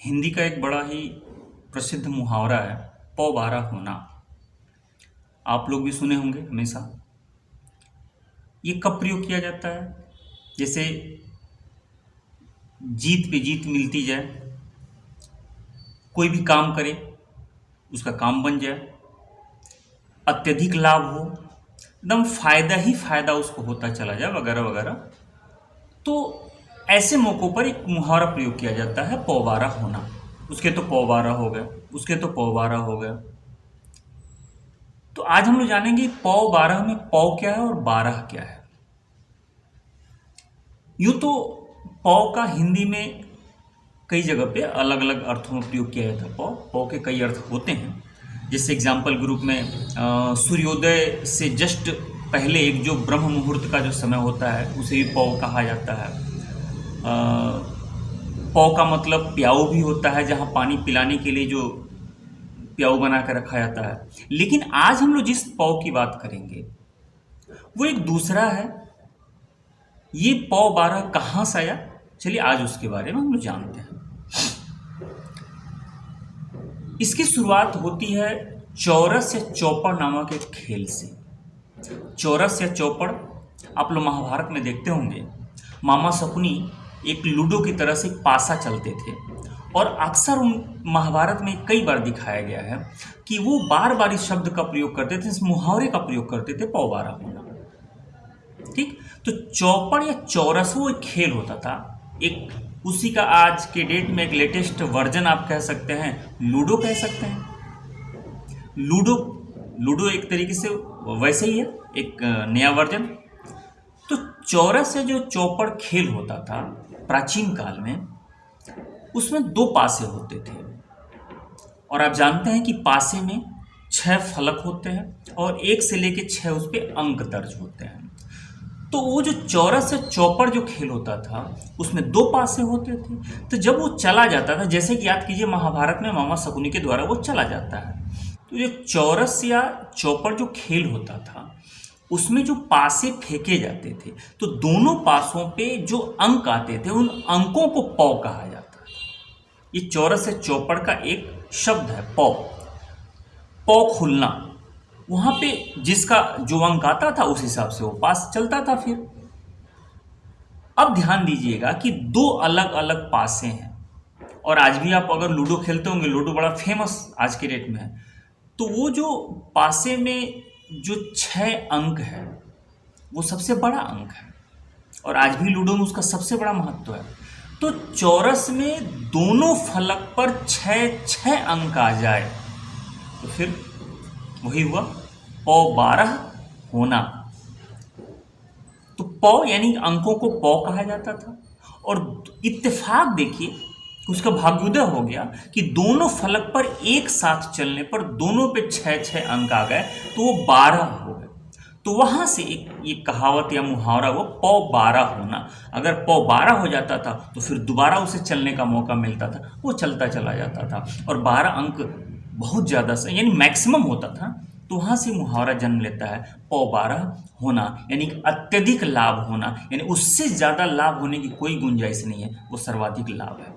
हिंदी का एक बड़ा ही प्रसिद्ध मुहावरा है, पौ बारह होना। आप लोग भी सुने होंगे हमेशा। ये कब प्रयोग किया जाता है? जैसे जीत पे जीत मिलती जाए, कोई भी काम करे उसका काम बन जाए, अत्यधिक लाभ हो, एकदम फायदा ही फायदा उसको होता चला जाए, वगैरह वगैरह। तो ऐसे मौक़ों पर एक मुहावरा प्रयोग किया जाता है, पौ बारह होना। उसके तो पौ बारह हो गए, उसके तो पौ बारह हो गए। तो आज हम लोग जानेंगे पौ बारह में पौ क्या है और बारह क्या है। यूं तो पौ का हिंदी में कई जगह पे अलग अलग अर्थों में प्रयोग किया जाता है। पौ पौ के कई अर्थ होते हैं। जैसे एग्जाम्पल के रूप में सूर्योदय से जस्ट पहले एक जो ब्रह्म मुहूर्त का जो समय होता है उसे भी पौ कहा जाता है। पौ का मतलब प्याऊ भी होता है, जहाँ पानी पिलाने के लिए जो प्याऊ बना कर रखा जाता है। लेकिन आज हम लोग जिस पौ की बात करेंगे वो एक दूसरा है। ये पौ बारह कहाँ से आया, चलिए आज उसके बारे में हम लोग जानते हैं। इसकी शुरुआत होती है चौरस या चौपड़ नामक एक खेल से। चौरस या चौपड़ आप लोग महाभारत में देखते होंगे। मामा शकुनी एक लूडो की तरह से पासा चलते थे और अक्सर उन महाभारत में कई बार दिखाया गया है कि वो बार बार इस शब्द का प्रयोग करते थे, इस मुहावरे का प्रयोग करते थे, पौ बारह होना। ठीक, तो चौपड़ या चौरस वो एक खेल होता था। एक उसी का आज के डेट में एक लेटेस्ट वर्जन आप कह सकते हैं, लूडो कह सकते हैं। लूडो एक तरीके से वैसे ही है, एक नया वर्जन। तो चौरस या जो चौपड़ खेल होता था प्राचीन काल में, उसमें दो पासे होते थे। और आप जानते हैं कि पासे में 6 फलक होते हैं और 1 से लेकर 6 उस पर अंक दर्ज होते हैं। तो वो जो चौरस से चौपड़ जो खेल होता था उसमें 2 पासे होते थे। तो जब वो चला जाता था, जैसे कि याद कीजिए महाभारत में मामा शकुनी के द्वारा वो चला जाता है, तो ये चौरस या चौपड़ जो खेल होता था उसमें जो पासे फेंके जाते थे, तो दोनों पासों पे जो अंक आते थे उन अंकों को पौ कहा जाता है। ये चौरस से चौपड़ का एक शब्द है, पौ। पौ खुलना, वहां पे जिसका जो अंक आता था उस हिसाब से वो पास चलता था। फिर अब ध्यान दीजिएगा कि 2 अलग अलग पासे हैं। और आज भी आप अगर लूडो खेलते होंगे, लूडो बड़ा फेमस आज के डेट में है, तो वो जो पासे में जो 6 अंक है वो सबसे बड़ा अंक है और आज भी लूडो में उसका सबसे बड़ा महत्व है। तो चौरस में दोनों फलक पर 6 अंक आ जाए तो फिर वही हुआ पौ बारह होना। तो पौ यानी अंकों को पौ कहा जाता था। और इत्तेफाक देखिए उसका भाग्योदय हो गया कि दोनों फलक पर एक साथ चलने पर दोनों पे 6 अंक आ गए, तो वो 12 हो गए। तो वहां से एक ये कहावत या मुहावरा वो पौ बारह होना। अगर पौ 12 हो जाता था तो फिर दोबारा उसे चलने का मौका मिलता था, वो चलता चला जाता था। और 12 अंक बहुत ज़्यादा से यानी मैक्सिमम होता था, तो वहाँ से मुहावरा जन्म लेता है पौ बारह होना, यानी अत्यधिक लाभ होना। यानी उससे ज़्यादा लाभ होने की कोई गुंजाइश नहीं है, वो सर्वाधिक लाभ है।